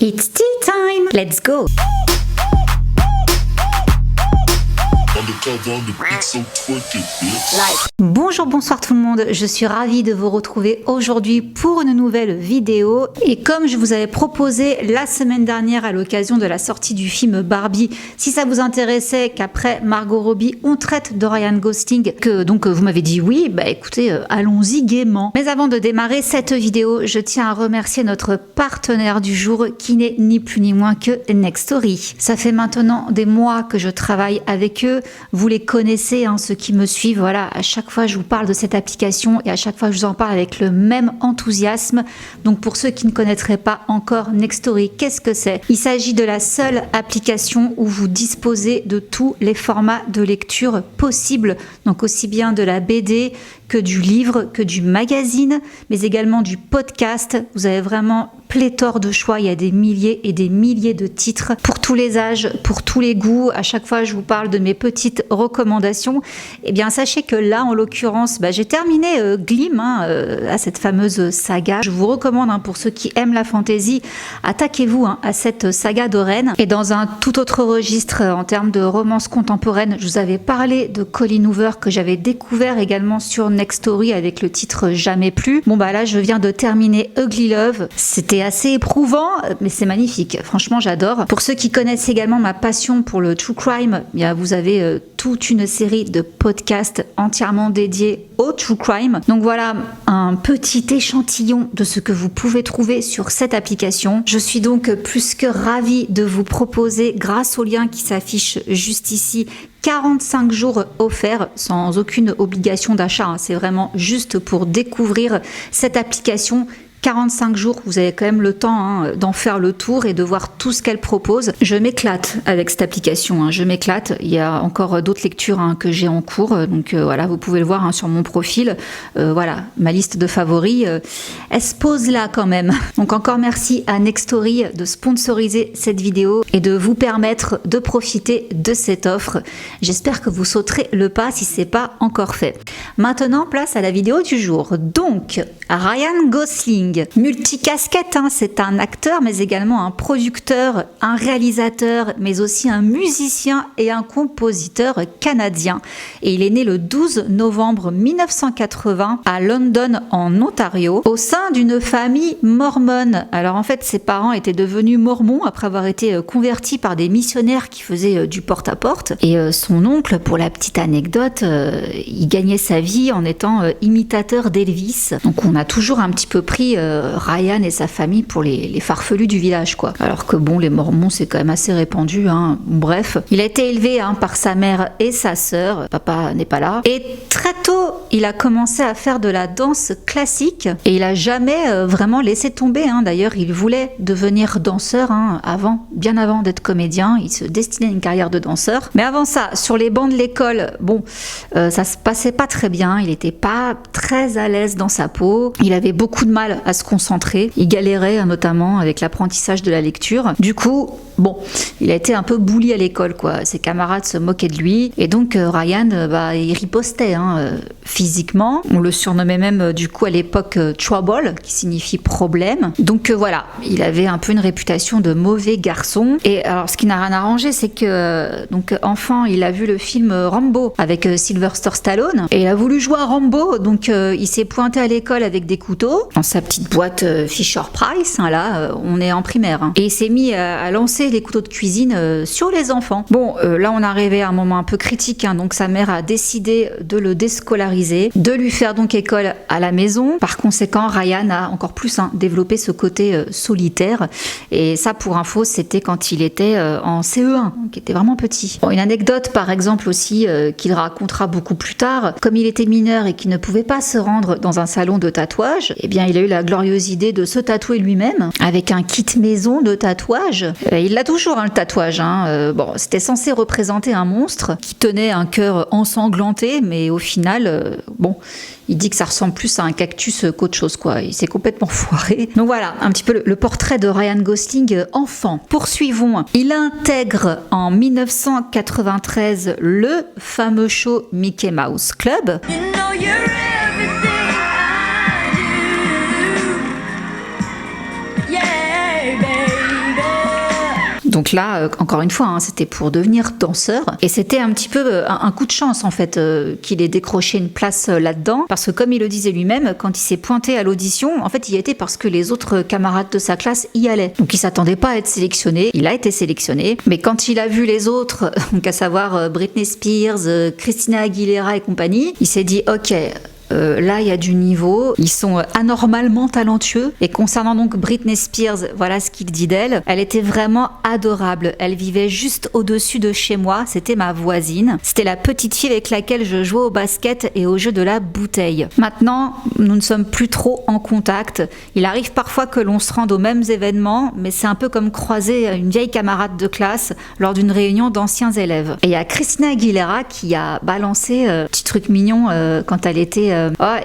It's tea time! Let's go! Bonjour, bonsoir tout le monde, je suis ravie de vous retrouver aujourd'hui pour une nouvelle vidéo et comme je vous avais proposé la semaine dernière à l'occasion de la sortie du film Barbie, si ça vous intéressait qu'après Margot Robbie on traite de Ryan Gosling, que donc vous m'avez dit oui, bah écoutez, allons-y gaiement. Mais avant de démarrer cette vidéo, je tiens à remercier notre partenaire du jour qui n'est ni plus ni moins que Nextory. Ça fait maintenant des mois que je travaille avec eux. Vous les connaissez, hein, ceux qui me suivent, voilà, à chaque fois je vous parle de cette application et à chaque fois je vous en parle avec le même enthousiasme. Donc pour ceux qui ne connaîtraient pas encore Nextory, qu'est-ce que c'est? Il s'agit de la seule application où vous disposez de tous les formats de lecture possibles, donc aussi bien de la BD que du livre, que du magazine, mais également du podcast. Vous avez vraiment pléthore de choix, il y a des milliers et des milliers de titres pour tous les âges, pour tous les goûts. À chaque fois, je vous parle de mes petites recommandations. Eh bien, sachez que là, en l'occurrence, j'ai terminé Glim, à cette fameuse saga. Je vous recommande, pour ceux qui aiment la fantasy, attaquez-vous à cette saga d'Oren. Et dans un tout autre registre, en termes de romance contemporaine, je vous avais parlé de Colleen Hoover, que j'avais découvert également sur Nextory avec le titre Jamais plus. Bon, là, je viens de terminer Ugly Love. C'était assez éprouvant, mais c'est magnifique. Franchement, j'adore. Pour ceux qui connaissent également ma passion pour le true crime, vous avez toute une série de podcasts entièrement dédiés au true crime. Donc voilà un petit échantillon de ce que vous pouvez trouver sur cette application. Je suis donc plus que ravie de vous proposer, grâce au lien qui s'affiche juste ici, 45 jours offerts sans aucune obligation d'achat. C'est vraiment juste pour découvrir cette application. 45 jours, vous avez quand même le temps d'en faire le tour et de voir tout ce qu'elle propose. Je m'éclate avec cette application, je m'éclate. Il y a encore d'autres lectures que j'ai en cours, donc voilà, vous pouvez le voir sur mon profil. Voilà, ma liste de favoris, elle se pose là quand même. Donc encore merci à Nextory de sponsoriser cette vidéo et de vous permettre de profiter de cette offre. J'espère que vous sauterez le pas si c'est pas encore fait. Maintenant, place à la vidéo du jour. Donc, Ryan Gosling, multicasquette, c'est un acteur mais également un producteur, un réalisateur mais aussi un musicien et un compositeur canadien. Et il est né le 12 novembre 1980 à London en Ontario au sein d'une famille mormone. Alors en fait ses parents étaient devenus mormons après avoir été convertis par des missionnaires qui faisaient du porte-à-porte et son oncle, pour la petite anecdote, il gagnait sa vie en étant imitateur d'Elvis. Donc on a toujours un petit peu pris Ryan et sa famille pour les farfelus du village, quoi. Alors que bon, les Mormons, c'est quand même assez répandu, Bref, il a été élevé par sa mère et sa sœur. Papa n'est pas là. Et très tôt, il a commencé à faire de la danse classique et il a jamais vraiment laissé tomber. D'ailleurs, il voulait devenir danseur bien avant d'être comédien. Il se destinait à une carrière de danseur. Mais avant ça, sur les bancs de l'école, ça se passait pas très bien. Il n'était pas très à l'aise dans sa peau. Il avait beaucoup de mal à se concentrer. Il galérait notamment avec l'apprentissage de la lecture. Du coup, il a été un peu bully à l'école, quoi. Ses camarades se moquaient de lui. Et donc, Ryan, il ripostait physiquement. On le surnommait même, du coup, à l'époque, Trouble, qui signifie problème. Donc, voilà, il avait un peu une réputation de mauvais garçon. Et alors, ce qui n'a rien arrangé, c'est que, enfant, il a vu le film Rambo avec Sylvester Stallone. Et il a voulu jouer à Rambo. Donc, il s'est pointé à l'école avec des couteaux dans sa petite boîte Fisher Price. Là, on est en primaire. Et il s'est mis à lancer les couteaux de cuisine sur les enfants. Là on arrivait à un moment un peu critique, donc sa mère a décidé de le déscolariser, de lui faire donc école à la maison. Par conséquent, Ryan a encore plus développé ce côté solitaire, et ça, pour info, c'était quand il était en CE1, qui était vraiment petit. Une anecdote par exemple aussi qu'il racontera beaucoup plus tard, comme il était mineur et qu'il ne pouvait pas se rendre dans un salon de tatouage, il a eu la glorieuse idée de se tatouer lui-même avec un kit maison de tatouage. Il l'a toujours, le tatouage. C'était censé représenter un monstre qui tenait un cœur ensanglanté, mais au final, il dit que ça ressemble plus à un cactus qu'autre chose, quoi. Il s'est complètement foiré. Donc voilà, un petit peu le portrait de Ryan Gosling enfant. Poursuivons. Il intègre en 1993 le fameux show Mickey Mouse Club. Donc là, encore une fois, hein, c'était pour devenir danseur. Et c'était un petit peu un coup de chance, en fait, qu'il ait décroché une place là-dedans. Parce que comme il le disait lui-même, quand il s'est pointé à l'audition, en fait, il y était parce que les autres camarades de sa classe y allaient. Donc il s'attendait pas à être sélectionné. Il a été sélectionné. Mais quand il a vu les autres, donc à savoir Britney Spears, Christina Aguilera et compagnie, il s'est dit, ok, là il y a du niveau, ils sont anormalement talentueux. Et concernant donc Britney Spears, voilà ce qu'il dit d'elle: elle était vraiment adorable, elle vivait juste au-dessus de chez moi, c'était ma voisine, c'était la petite fille avec laquelle je jouais au basket et au jeu de la bouteille. Maintenant nous ne sommes plus trop en contact, il arrive parfois que l'on se rende aux mêmes événements, mais c'est un peu comme croiser une vieille camarade de classe lors d'une réunion d'anciens élèves. Et il y a Christina Aguilera qui a balancé petit truc mignon quand elle était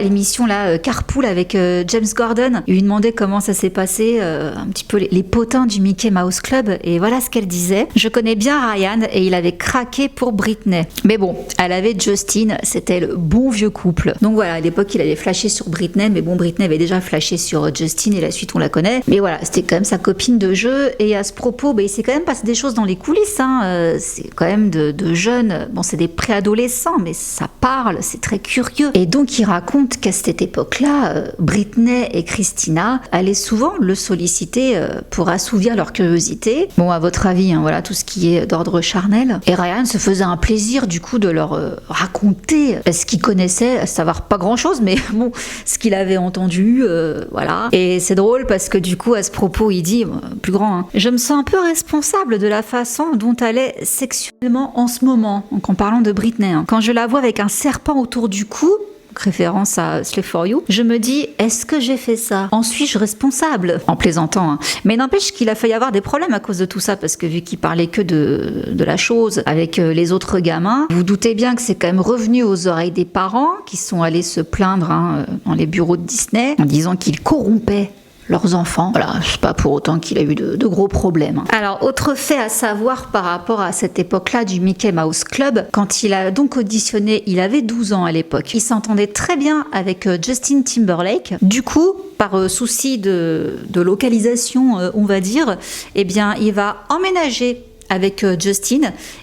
l'émission là, Carpool avec James Gordon. Il lui demandait comment ça s'est passé, un petit peu les potins du Mickey Mouse Club, et voilà ce qu'elle disait: je connais bien Ryan et il avait craqué pour Britney. Mais bon, elle avait Justin, c'était le bon vieux couple. Donc voilà, à l'époque il avait flashé sur Britney, mais bon, Britney avait déjà flashé sur Justin et la suite on la connaît. Mais voilà, c'était quand même sa copine de jeu. Et à ce propos, il s'est quand même passé des choses dans les coulisses, hein. C'est quand même de jeunes, bon c'est des préadolescents, mais ça parle, c'est très curieux. Et donc il raconte qu'à cette époque-là, Britney et Christina allaient souvent le solliciter pour assouvir leur curiosité. Bon, à votre avis, hein, voilà tout ce qui est d'ordre charnel. Et Ryan se faisait un plaisir du coup de leur raconter ce qu'il connaissait, à savoir pas grand-chose, mais bon, ce qu'il avait entendu, voilà. Et c'est drôle parce que du coup, à ce propos, il dit, plus grand, hein, je me sens un peu responsable de la façon dont elle est sexuellement en ce moment, donc en parlant de Britney, hein. Quand je la vois avec un serpent autour du cou, référence à Slave for You, je me dis, est-ce que j'ai fait ça? En suis-je responsable? En plaisantant, hein. Mais n'empêche qu'il a failli avoir des problèmes à cause de tout ça, parce que vu qu'il parlait que de la chose avec les autres gamins, vous doutez bien que c'est quand même revenu aux oreilles des parents qui sont allés se plaindre, hein, dans les bureaux de Disney en disant qu'il corrompait leurs enfants. Voilà, c'est pas pour autant qu'il a eu de gros problèmes. Alors, autre fait à savoir par rapport à cette époque-là du Mickey Mouse Club, quand il a donc auditionné, il avait 12 ans à l'époque. Il s'entendait très bien avec Justin Timberlake. Du coup, par souci de localisation, on va dire, eh bien, il va emménager avec Justin,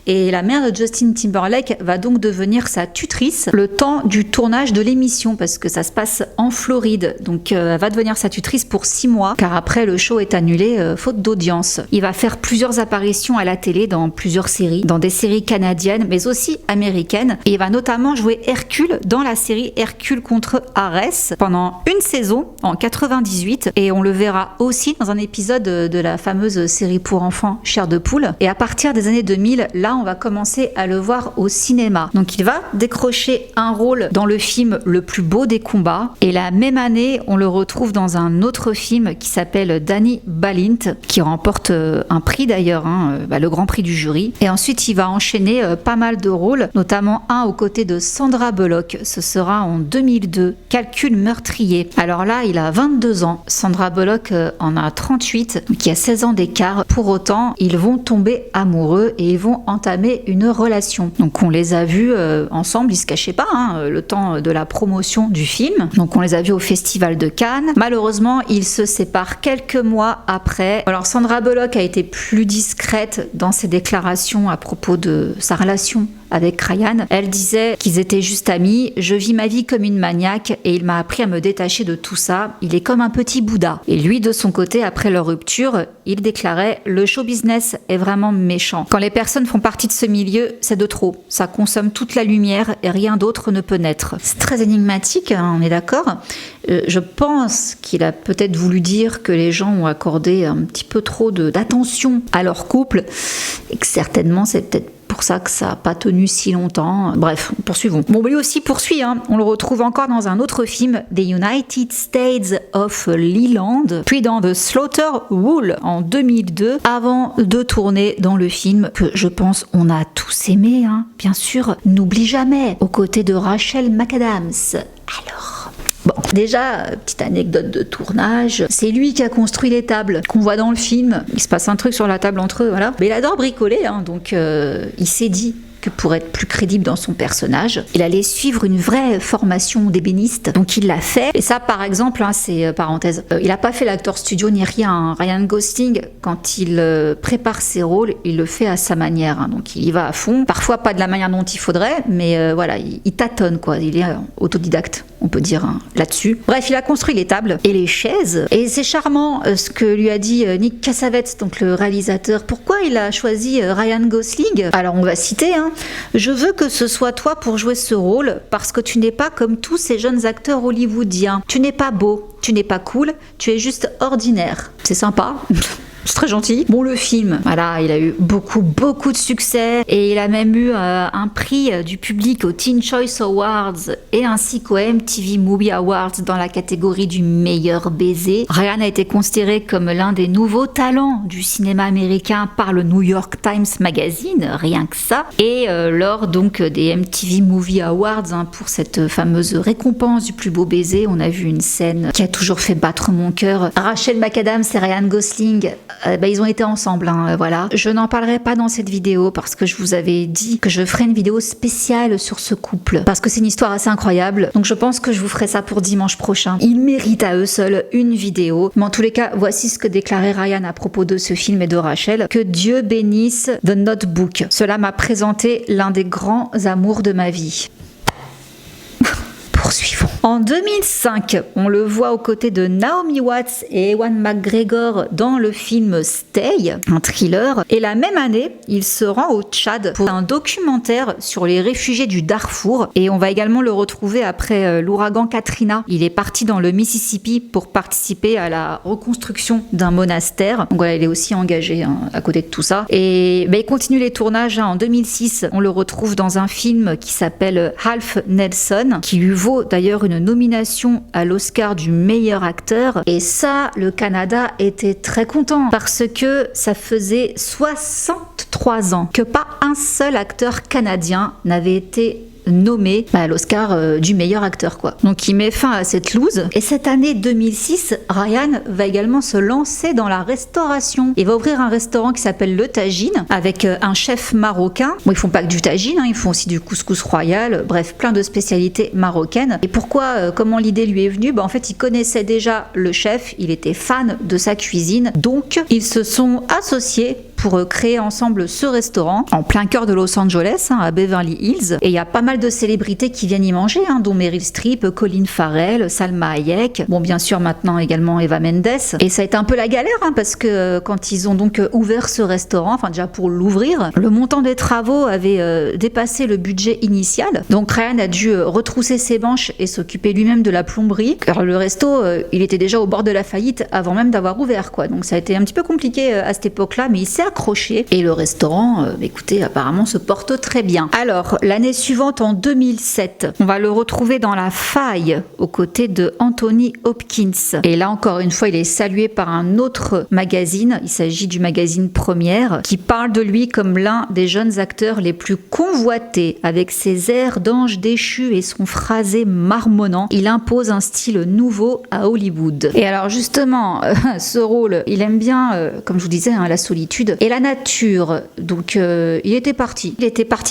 et la mère de Justin Timberlake va donc devenir sa tutrice le temps du tournage de l'émission, parce que ça se passe en Floride. Donc elle va devenir sa tutrice pour 6 mois, car après le show est annulé faute d'audience. Il va faire plusieurs apparitions à la télé dans plusieurs séries, dans des séries canadiennes mais aussi américaines, et il va notamment jouer Hercule dans la série Hercule contre Arès pendant une saison en 98, et on le verra aussi dans un épisode de la fameuse série pour enfants Chair de poule. Et à partir des années 2000, là, on va commencer à le voir au cinéma. Donc, il va décrocher un rôle dans le film Le plus beau des combats. Et la même année, on le retrouve dans un autre film qui s'appelle Danny Balint, qui remporte un prix d'ailleurs, hein, le grand prix du jury. Et ensuite, il va enchaîner pas mal de rôles, notamment un aux côtés de Sandra Bullock. Ce sera en 2002, Calcul meurtrier. Alors là, il a 22 ans. Sandra Bullock en a 38, qui a 16 ans d'écart. Pour autant, ils vont tomber amoureux et ils vont entamer une relation. Donc on les a vus ensemble, ils se cachaient pas, hein, le temps de la promotion du film. Donc on les a vus au Festival de Cannes. Malheureusement, ils se séparent quelques mois après. Alors Sandra Bullock a été plus discrète dans ses déclarations à propos de sa relation avec Ryan. Elle disait qu'ils étaient juste amis, je vis ma vie comme une maniaque et il m'a appris à me détacher de tout ça, il est comme un petit Bouddha. Et lui, de son côté, après leur rupture, il déclarait: le show business est vraiment méchant. Quand les personnes font partie de ce milieu, c'est de trop. Ça consomme toute la lumière et rien d'autre ne peut naître. C'est très énigmatique, hein, on est d'accord. Je pense qu'il a peut-être voulu dire que les gens ont accordé un petit peu trop d'attention à leur couple et que certainement c'est peut-être pour ça que ça n'a pas tenu si longtemps. Bref, poursuivons. Bon, lui aussi poursuit, hein. On le retrouve encore dans un autre film, The United States of Leland, puis dans The Slaughter Wool en 2002, avant de tourner dans le film que je pense on a tous aimé, hein. Bien sûr, N'oublie jamais, aux côtés de Rachel McAdams. Alors... Bon, déjà, petite anecdote de tournage, c'est lui qui a construit les tables qu'on voit dans le film. Il se passe un truc sur la table entre eux, voilà. Mais il adore bricoler, hein, donc il s'est dit que pour être plus crédible dans son personnage, il allait suivre une vraie formation d'ébéniste. Donc il l'a fait. Et ça, par exemple, hein, c'est parenthèse, il n'a pas fait l'acteur studio ni rien. Hein. Ryan Gosling, quand il prépare ses rôles, il le fait à sa manière. Hein. Donc il y va à fond. Parfois pas de la manière dont il faudrait, mais voilà, il tâtonne quoi. Il est autodidacte, on peut dire hein, là-dessus. Bref, il a construit les tables et les chaises. Et c'est charmant ce que lui a dit Nick Cassavetes, donc le réalisateur. Pourquoi il a choisi Ryan Gosling? Alors on va citer, hein, je veux que ce soit toi pour jouer ce rôle parce que tu n'es pas comme tous ces jeunes acteurs hollywoodiens. Tu n'es pas beau, tu n'es pas cool, tu es juste ordinaire. C'est sympa. C'est très gentil. Bon, le film, voilà, il a eu beaucoup de succès et il a même eu un prix du public aux Teen Choice Awards et ainsi qu'aux MTV Movie Awards dans la catégorie du meilleur baiser. Ryan a été considéré comme l'un des nouveaux talents du cinéma américain par le New York Times Magazine, rien que ça. Et lors donc des MTV Movie Awards, hein, pour cette fameuse récompense du plus beau baiser, on a vu une scène qui a toujours fait battre mon cœur. Rachel McAdams et Ryan Gosling, ils ont été ensemble, hein, voilà. Je n'en parlerai pas dans cette vidéo parce que je vous avais dit que je ferais une vidéo spéciale sur ce couple parce que c'est une histoire assez incroyable. Donc je pense que je vous ferai ça pour dimanche prochain. Ils méritent à eux seuls une vidéo. Mais en tous les cas, voici ce que déclarait Ryan à propos de ce film et de Rachel. Que Dieu bénisse The Notebook. Cela m'a présenté l'un des grands amours de ma vie. Poursuivons. En 2005, on le voit aux côtés de Naomi Watts et Ewan McGregor dans le film Stay, un thriller. Et la même année, il se rend au Tchad pour un documentaire sur les réfugiés du Darfour. Et on va également le retrouver après l'ouragan Katrina. Il est parti dans le Mississippi pour participer à la reconstruction d'un monastère. Donc voilà, il est aussi engagé hein, à côté de tout ça. Et il continue les tournages. Hein. En 2006, on le retrouve dans un film qui s'appelle Half Nelson, qui lui vaut d'ailleurs une nomination à l'Oscar du meilleur acteur. Et ça, le Canada était très content parce que ça faisait 63 ans que pas un seul acteur canadien n'avait été nommé à l'Oscar du meilleur acteur quoi. Donc il met fin à cette loose et cette année 2006, Ryan va également se lancer dans la restauration. Il va ouvrir un restaurant qui s'appelle Le Tagine avec un chef marocain. Bon, ils font pas que du tagine, hein, ils font aussi du couscous royal, bref, plein de spécialités marocaines. Et pourquoi, comment l'idée lui est venue? En fait, il connaissait déjà le chef, il était fan de sa cuisine, donc ils se sont associés pour créer ensemble ce restaurant en plein cœur de Los Angeles, hein, à Beverly Hills. Et il y a pas mal de célébrités qui viennent y manger, hein, dont Meryl Streep, Colin Farrell, Salma Hayek, bon bien sûr maintenant également Eva Mendes. Et ça a été un peu la galère hein, parce que quand ils ont donc ouvert ce restaurant, enfin déjà pour l'ouvrir, le montant des travaux avait dépassé le budget initial. Donc Ryan a dû retrousser ses manches et s'occuper lui-même de la plomberie, car le resto il était déjà au bord de la faillite avant même d'avoir ouvert quoi. Donc ça a été un petit peu compliqué à cette époque-là, mais il s'est accroché et le restaurant, écoutez, apparemment se porte très bien. Alors l'année suivante, en 2007, on va le retrouver dans La Faille aux côtés de Anthony Hopkins. Et là encore une fois, il est salué par un autre magazine, il s'agit du magazine Première, qui parle de lui comme l'un des jeunes acteurs les plus convoités. Avec ses airs d'ange déchu et son phrasé marmonnant, il impose un style nouveau à Hollywood. Et alors justement, ce rôle, il aime bien, comme je vous disais, hein, la solitude et la nature. Donc il était parti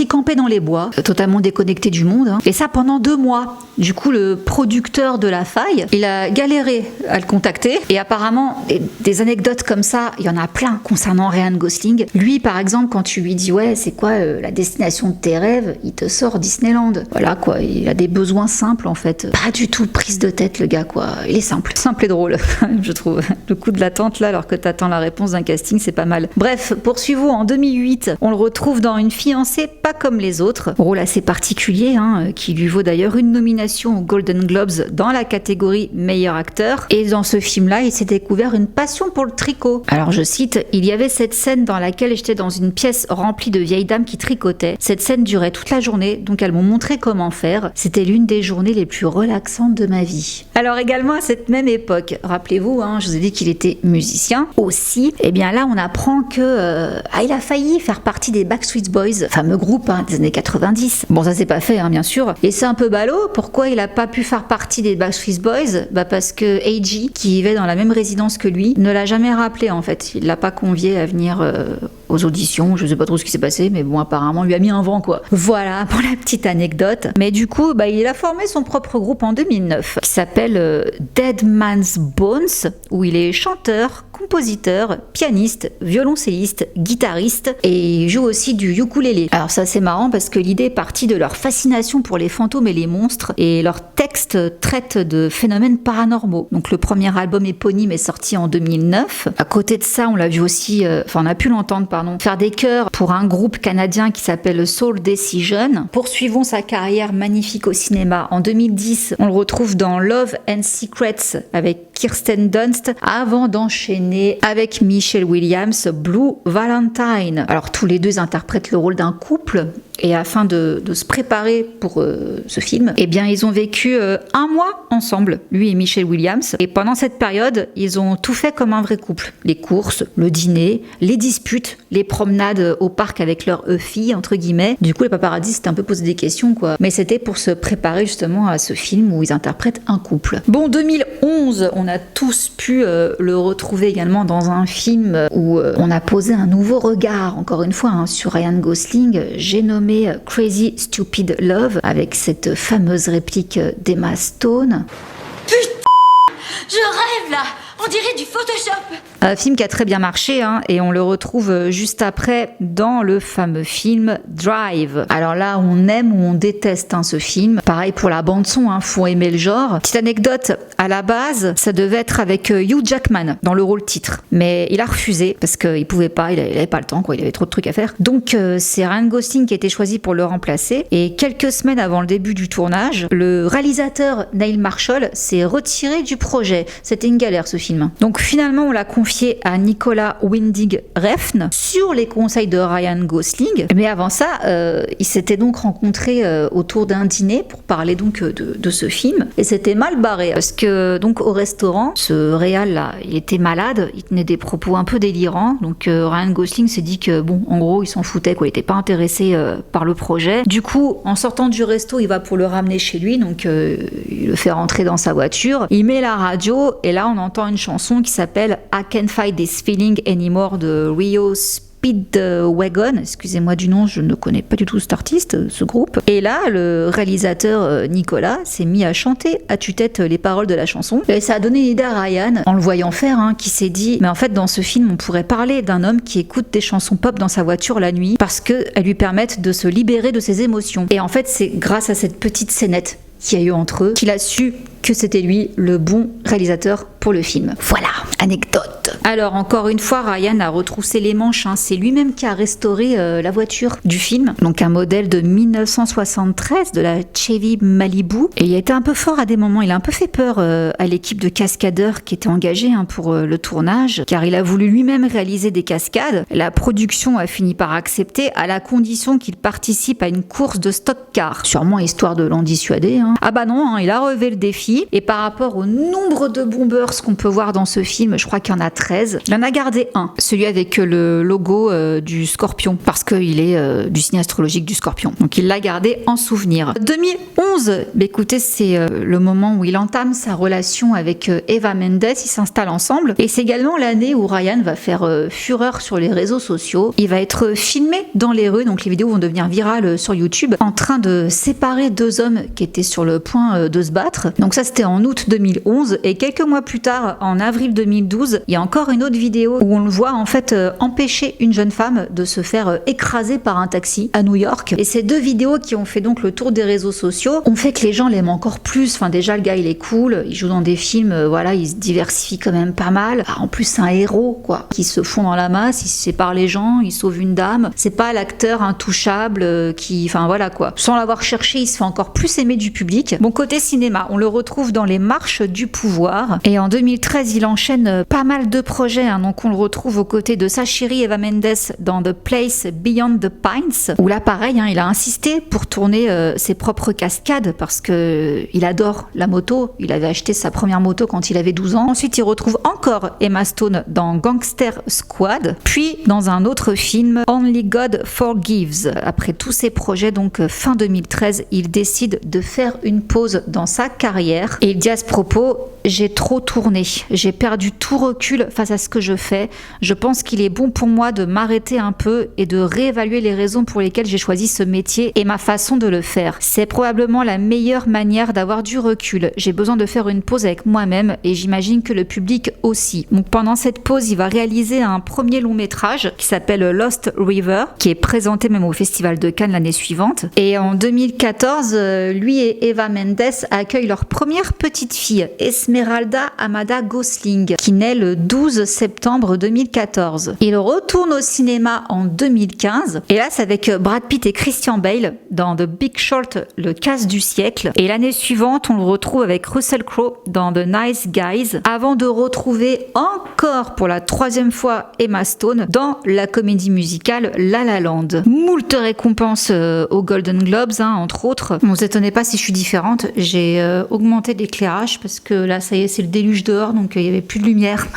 camper dans les bois, totalement déconnecté du monde, hein. Et ça pendant 2 mois. Du coup, le producteur de La Faille, il a galéré à le contacter. Et apparemment, des anecdotes comme ça, il y en a plein concernant Ryan Gosling. Lui, par exemple, quand tu lui dis ouais, c'est quoi la destination de tes rêves, il te sort Disneyland. Voilà quoi, il a des besoins simples en fait. Pas du tout prise de tête le gars quoi. Il est simple et drôle, je trouve. Le coup de l'attente là, alors que t'attends la réponse d'un casting, c'est pas mal. Bref, poursuivons. En 2008, on le retrouve dans Une fiancée pas comme les autres. Rôle assez particulier, hein, qui lui vaut d'ailleurs une nomination aux Golden Globes dans la catégorie meilleur acteur. Et dans ce film-là, il s'est découvert une passion pour le tricot. Alors je cite, il y avait cette scène dans laquelle j'étais dans une pièce remplie de vieilles dames qui tricotaient. Cette scène durait toute la journée, donc elles m'ont montré comment faire. C'était l'une des journées les plus relaxantes de ma vie. Alors également à cette même époque, rappelez-vous, hein, je vous ai dit qu'il était musicien aussi. Et bien là, on apprend que il a failli faire partie des Backstreet Boys, fameux groupe hein, des années 90. Bon, ça s'est pas fait, hein, bien sûr. Et c'est un peu ballot. Pourquoi il a pas pu faire partie des Backstreet Boys? Parce que AJ, qui vivait dans la même résidence que lui, ne l'a jamais rappelé en fait. Il l'a pas convié à venir aux auditions, je sais pas trop ce qui s'est passé, mais bon, apparemment, il lui a mis un vent, quoi. Voilà pour la petite anecdote. Mais du coup, il a formé son propre groupe en 2009, qui s'appelle Dead Man's Bones, où il est chanteur, compositeur, pianiste, violoncelliste, guitariste, et il joue aussi du ukulélé. Alors ça, c'est marrant parce que l'idée est partie de leur fascination pour les fantômes et les monstres, et leurs textes traitent de phénomènes paranormaux. Donc le premier album éponyme est sorti en 2009. À côté de ça, on l'a vu aussi, on a pu l'entendre, faire des chœurs pour un groupe canadien qui s'appelle Soul Decision. Poursuivons sa carrière magnifique au cinéma. En 2010, on le retrouve dans Love and Secrets avec Kirsten Dunst, avant d'enchaîner avec Michelle Williams, Blue Valentine. Alors tous les deux interprètent le rôle d'un couple, et afin de se préparer pour ce film, ils ont vécu un mois ensemble, lui et Michelle Williams. Et pendant cette période, ils ont tout fait comme un vrai couple. Les courses, le dîner, les disputes, les promenades au parc avec leur fille, entre guillemets. Du coup, les paparazzi s'étaient un peu posé des questions, quoi. Mais c'était pour se préparer justement à ce film où ils interprètent un couple. Bon, 2011, on a tous pu le retrouver également dans un film où on a posé un nouveau regard, encore une fois, sur Ryan Gosling. J'ai nommé Crazy Stupid Love, avec cette fameuse réplique d'Emma Stone. Putain, je rêve là, on dirait du Photoshop. Un film qui a très bien marché, et on le retrouve juste après dans le fameux film Drive. Alors là, on aime ou on déteste ce film. Pareil pour la bande-son, faut aimer le genre. Petite anecdote, à la base, ça devait être avec Hugh Jackman dans le rôle titre. Mais il a refusé parce qu'il pouvait pas, il avait pas le temps, quoi, il avait trop de trucs à faire. Donc c'est Ryan Gosling qui a été choisi pour le remplacer. Et quelques semaines avant le début du tournage, le réalisateur Neil Marshall s'est retiré du projet. C'était une galère ce film. Donc finalement, on l'a confié à Nicolas Winding Refn sur les conseils de Ryan Gosling. Mais avant ça, ils s'étaient donc rencontrés autour d'un dîner pour parler donc de ce film. Et c'était mal barré parce que donc au restaurant, ce réal là, il était malade, il tenait des propos un peu délirants. Donc Ryan Gosling s'est dit que en gros, il s'en foutait, quoi, il était pas intéressé par le projet. Du coup, en sortant du resto, il va pour le ramener chez lui, donc il le fait rentrer dans sa voiture. Il met la radio et là, on entend une chanson qui s'appelle I Can't Fight This Feeling Anymore de Rio Speedwagon, excusez-moi du nom, je ne connais pas du tout cet artiste, ce groupe. Et là, le réalisateur Nicolas s'est mis à chanter à tue-tête les paroles de la chanson. Et ça a donné une idée à Ryan, en le voyant faire, qui s'est dit, mais en fait, dans ce film, on pourrait parler d'un homme qui écoute des chansons pop dans sa voiture la nuit parce qu'elles lui permettent de se libérer de ses émotions. Et en fait, c'est grâce à cette petite scénette qu'il y a eu entre eux qu'il a su que c'était lui le bon réalisateur pour le film. Voilà, anecdote. Alors encore une fois, Ryan a retroussé les manches, c'est lui-même qui a restauré la voiture du film, donc un modèle de 1973 de la Chevy Malibu, et il a été un peu fort à des moments, il a un peu fait peur à l'équipe de cascadeurs qui était engagée pour le tournage, car il a voulu lui-même réaliser des cascades. La production a fini par accepter à la condition qu'il participe à une course de stock car, sûrement histoire de l'en dissuader. Ah bah non, il a relevé le défi. Et par rapport au nombre de bombers qu'on peut voir dans ce film, je crois qu'il y en a 13. Il en a gardé un, celui avec le logo du scorpion, parce qu'il est du signe astrologique du scorpion. Donc il l'a gardé en souvenir. 2011, écoutez, c'est le moment où il entame sa relation avec Eva Mendes, ils s'installent ensemble. Et c'est également l'année où Ryan va faire fureur sur les réseaux sociaux. Il va être filmé dans les rues, donc les vidéos vont devenir virales sur YouTube, en train de séparer deux hommes qui étaient sur le point de se battre. Donc ça, c'était en août 2011, et quelques mois plus tard, en avril 2012, il y a encore une autre vidéo où on le voit en fait empêcher une jeune femme de se faire écraser par un taxi à New York. Et ces deux vidéos qui ont fait donc le tour des réseaux sociaux ont fait que les gens l'aiment encore plus. Enfin déjà, le gars il est cool, il joue dans des films, il se diversifie quand même pas mal. En plus, c'est un héros quoi, qui se fond dans la masse, il sépare les gens, il sauve une dame. C'est pas l'acteur intouchable qui, sans l'avoir cherché, il se fait encore plus aimer du public. Bon, côté cinéma, on le retrouve dans Les Marches du Pouvoir, et en 2013 il enchaîne pas mal de projets, donc on le retrouve aux côtés de sa chérie Eva Mendes dans The Place Beyond the Pines, où là pareil, il a insisté pour tourner ses propres cascades parce que il adore la moto, il avait acheté sa première moto quand il avait 12 ans. Ensuite il retrouve encore Emma Stone dans Gangster Squad, puis dans un autre film, Only God Forgives. Après tous ces projets, donc fin 2013, il décide de faire une pause dans sa carrière. Et il dit à ce propos, j'ai trop tourner. J'ai perdu tout recul face à ce que je fais. Je pense qu'il est bon pour moi de m'arrêter un peu et de réévaluer les raisons pour lesquelles j'ai choisi ce métier et ma façon de le faire. C'est probablement la meilleure manière d'avoir du recul. J'ai besoin de faire une pause avec moi-même et j'imagine que le public aussi. Donc pendant cette pause, il va réaliser un premier long métrage qui s'appelle Lost River, qui est présenté même au Festival de Cannes l'année suivante. Et en 2014, lui et Eva Mendes accueillent leur première petite fille, Esmeralda Amada Gosling, qui naît le 12 septembre 2014. Il retourne au cinéma en 2015, et là c'est avec Brad Pitt et Christian Bale dans The Big Short, le casse du siècle. Et l'année suivante, on le retrouve avec Russell Crowe dans The Nice Guys, avant de retrouver encore pour la troisième fois Emma Stone dans la comédie musicale La La Land. Moult récompenses aux Golden Globes, entre autres. Ne vous étonnez pas si je suis différente, j'ai augmenté l'éclairage parce que là ça y est, c'est le déluge dehors, donc il n'y avait plus de lumière.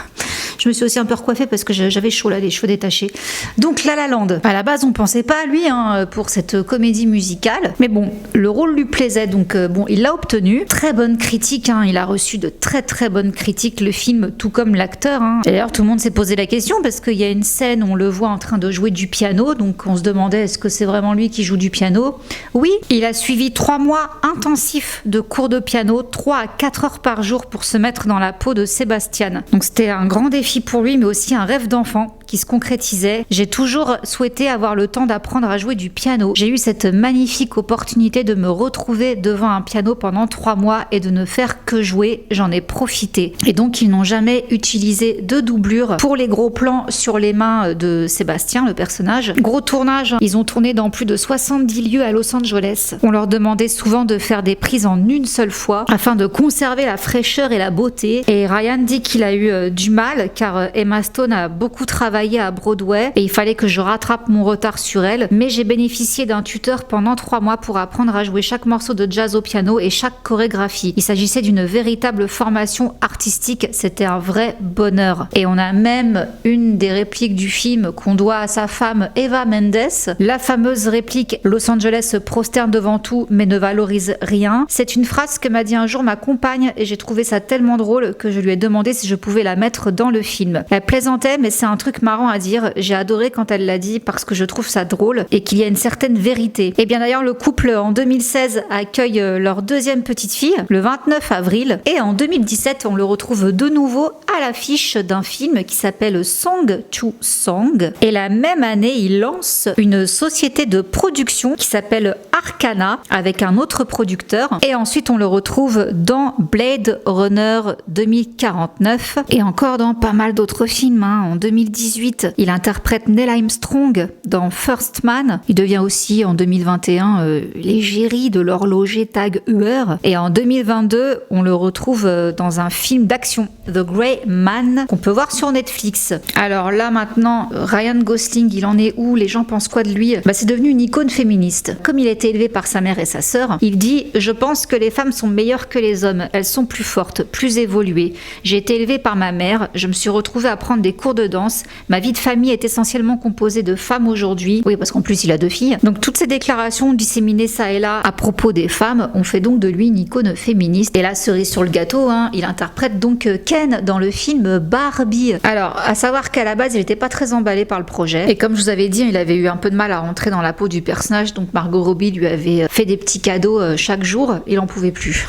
Je me suis aussi un peu recoiffée parce que j'avais chaud là, les cheveux détachés. Donc La La Land. À la base, on pensait pas à lui pour cette comédie musicale. Mais bon, le rôle lui plaisait, donc il l'a obtenu. Très bonne critique, il a reçu de très très bonnes critiques, le film, tout comme l'acteur. Et d'ailleurs, tout le monde s'est posé la question parce qu'il y a une scène où on le voit en train de jouer du piano, donc on se demandait est-ce que c'est vraiment lui qui joue du piano. Oui, il a suivi 3 mois intensifs de cours de piano, 3 à 4 heures par jour pour se mettre dans la peau de Sébastien. Donc c'était un grand défi pour lui, mais aussi un rêve d'enfant qui se concrétisait. J'ai toujours souhaité avoir le temps d'apprendre à jouer du piano. J'ai eu cette magnifique opportunité de me retrouver devant un piano pendant 3 mois et de ne faire que jouer. J'en ai profité. Et donc, ils n'ont jamais utilisé de doublure pour les gros plans sur les mains de Sébastien, le personnage. Gros tournage, ils ont tourné dans plus de 70 lieux à Los Angeles. On leur demandait souvent de faire des prises en une seule fois afin de conserver la fraîcheur et la beauté. Et Ryan dit qu'il a eu du mal car Emma Stone a beaucoup travaillé à Broadway et il fallait que je rattrape mon retard sur elle, mais j'ai bénéficié d'un tuteur pendant 3 mois pour apprendre à jouer chaque morceau de jazz au piano et chaque chorégraphie. Il s'agissait d'une véritable formation artistique, c'était un vrai bonheur. Et on a même une des répliques du film qu'on doit à sa femme Eva Mendes, la fameuse réplique « Los Angeles se prosterne devant tout mais ne valorise rien ». C'est une phrase que m'a dit un jour ma compagne et j'ai trouvé ça tellement drôle que je lui ai demandé si je pouvais la mettre dans le film. Elle plaisantait, mais c'est un truc marrant à dire. J'ai adoré quand elle l'a dit parce que je trouve ça drôle et qu'il y a une certaine vérité. Et bien d'ailleurs, le couple en 2016 accueille leur deuxième petite fille le 29 avril et en 2017, on le retrouve de nouveau à l'affiche d'un film qui s'appelle Song to Song. Et la même année, il lance une société de production qui s'appelle Arcana avec un autre producteur. Et ensuite, on le retrouve dans Blade Runner 2049 et encore dans pas mal d'autres films. En 2018, il interprète Neil Armstrong dans First Man. Il devient aussi en 2021 l'égérie de l'horloger Tag Heuer. Et en 2022, on le retrouve dans un film d'action, The Grey Man, qu'on peut voir sur Netflix. Alors là maintenant, Ryan Gosling, il en est où? Les gens pensent quoi de lui? C'est devenu une icône féministe. Comme il a été élevé par sa mère et sa sœur, il dit « Je pense que les femmes sont meilleures que les hommes. Elles sont plus fortes, plus évoluées. J'ai été élevé par ma mère. Je me suis retrouvée à prendre des cours de danse. Ma vie de famille est essentiellement composée de femmes aujourd'hui. » Oui, parce qu'en plus, il a 2 filles. Donc toutes ces déclarations disséminées ça et là à propos des femmes ont fait donc de lui une icône féministe. Et la cerise sur le gâteau, il interprète donc Ken dans le film Barbie. Alors, à savoir qu'à la base, il n'était pas très emballé par le projet. Et comme je vous avais dit, il avait eu un peu de mal à rentrer dans la peau du personnage. Donc Margot Robbie lui avait fait des petits cadeaux chaque jour. Il en pouvait plus.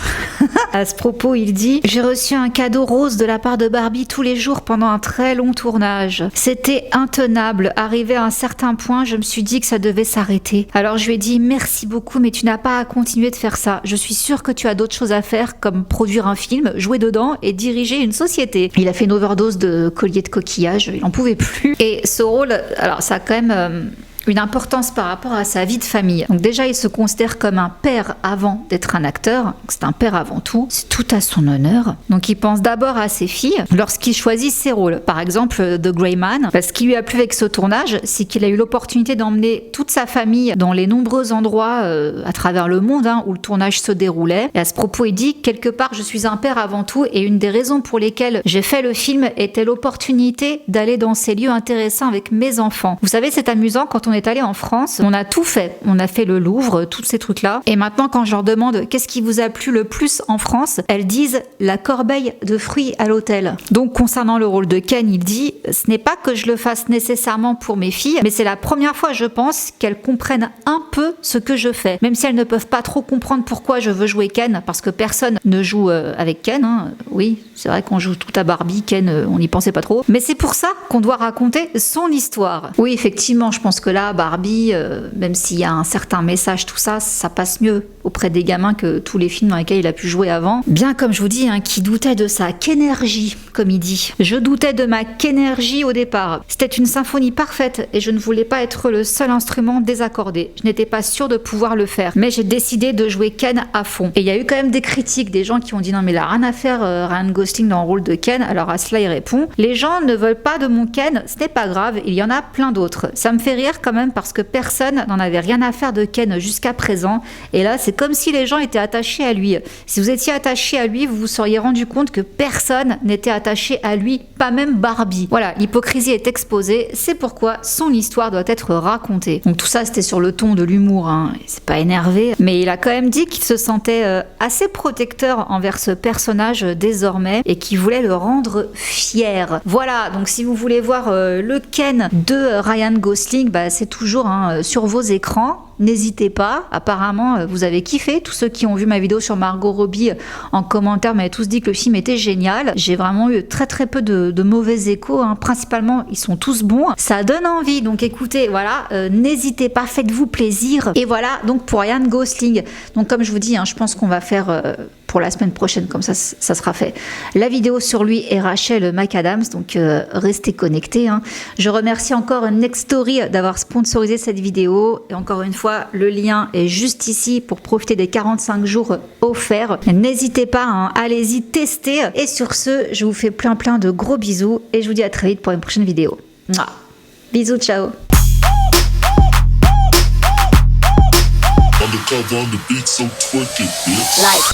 À ce propos, il dit « J'ai reçu un cadeau rose de la part de Barbie tous les jours pendant un très long tournage. C'était intenable. Arrivé à un certain point, je me suis dit que ça devait s'arrêter. Alors je lui ai dit merci beaucoup, mais tu n'as pas à continuer de faire ça. Je suis sûre que tu as d'autres choses à faire, comme produire un film, jouer dedans et diriger une société. » Il a fait une overdose de colliers de coquillages, il n'en pouvait plus. Et ce rôle, alors ça a quand même une importance par rapport à sa vie de famille. Donc déjà, il se considère comme un père avant d'être un acteur. C'est un père avant tout. C'est tout à son honneur. Donc il pense d'abord à ses filles lorsqu'il choisit ses rôles. Par exemple, The Grey Man. Ce qui lui a plu avec ce tournage, c'est qu'il a eu l'opportunité d'emmener toute sa famille dans les nombreux endroits à travers le monde où le tournage se déroulait. Et à ce propos, il dit « Quelque part, je suis un père avant tout et une des raisons pour lesquelles j'ai fait le film était l'opportunité d'aller dans ces lieux intéressants avec mes enfants. » Vous savez, c'est amusant quand on est allé en France, on a tout fait. On a fait le Louvre, tous ces trucs-là. Et maintenant, quand je leur demande qu'est-ce qui vous a plu le plus en France, elles disent la corbeille de fruits à l'hôtel. Donc, concernant le rôle de Ken, il dit ce n'est pas que je le fasse nécessairement pour mes filles, mais c'est la première fois, je pense, qu'elles comprennent un peu ce que je fais. Même si elles ne peuvent pas trop comprendre pourquoi je veux jouer Ken, parce que personne ne joue avec Ken. Hein. Oui, c'est vrai qu'on joue tout à Barbie, Ken, on n'y pensait pas trop. Mais c'est pour ça qu'on doit raconter son histoire. Oui, effectivement, je pense que là, Barbie, même s'il y a un certain message, tout ça, ça passe mieux auprès des gamins que tous les films dans lesquels il a pu jouer avant. Bien comme je vous dis, hein, qui doutait de sa Kenergie, comme il dit. Je doutais de ma Kenergie au départ. C'était une symphonie parfaite et je ne voulais pas être le seul instrument désaccordé. Je n'étais pas sûre de pouvoir le faire. Mais j'ai décidé de jouer Ken à fond. Et il y a eu quand même des critiques, des gens qui ont dit non mais il a rien à faire Ryan Gosling dans le rôle de Ken. Alors à cela il répond, les gens ne veulent pas de mon Ken, ce n'est pas grave, il y en a plein d'autres. Ça me fait rire quand même parce que personne n'en avait rien à faire de Ken jusqu'à présent. Et là c'est comme si les gens étaient attachés à lui. Si vous étiez attaché à lui, vous vous seriez rendu compte que personne n'était attaché à lui, pas même Barbie. Voilà, l'hypocrisie est exposée, c'est pourquoi son histoire doit être racontée. Donc tout ça c'était sur le ton de l'humour, hein. C'est pas énervé, mais il a quand même dit qu'il se sentait assez protecteur envers ce personnage désormais et qu'il voulait le rendre fier. Voilà, donc si vous voulez voir le Ken de Ryan Gosling, bah, c'est toujours sur vos écrans. N'hésitez pas, apparemment vous avez kiffé. Tous ceux qui ont vu ma vidéo sur Margot Robbie en commentaire m'avaient tous dit que le film était génial. J'ai vraiment eu très peu de mauvais échos, hein. Principalement ils sont tous bons, ça donne envie, donc écoutez, voilà, n'hésitez pas, faites-vous plaisir. Et voilà donc pour Ryan Gosling, donc comme je vous dis, hein, je pense qu'on va faire pour la semaine prochaine, comme ça sera fait, la vidéo sur lui et Rachel McAdams, donc restez connectés, hein. Je remercie encore Nextory d'avoir sponsorisé cette vidéo, et encore une fois le lien est juste ici pour profiter des 45 jours offerts. N'hésitez pas, hein, allez-y tester, et sur ce je vous fais plein de gros bisous et je vous dis à très vite pour une prochaine vidéo. Mouah. Bisous, ciao. Undercover on the beat, so twerk it, bitch. Like.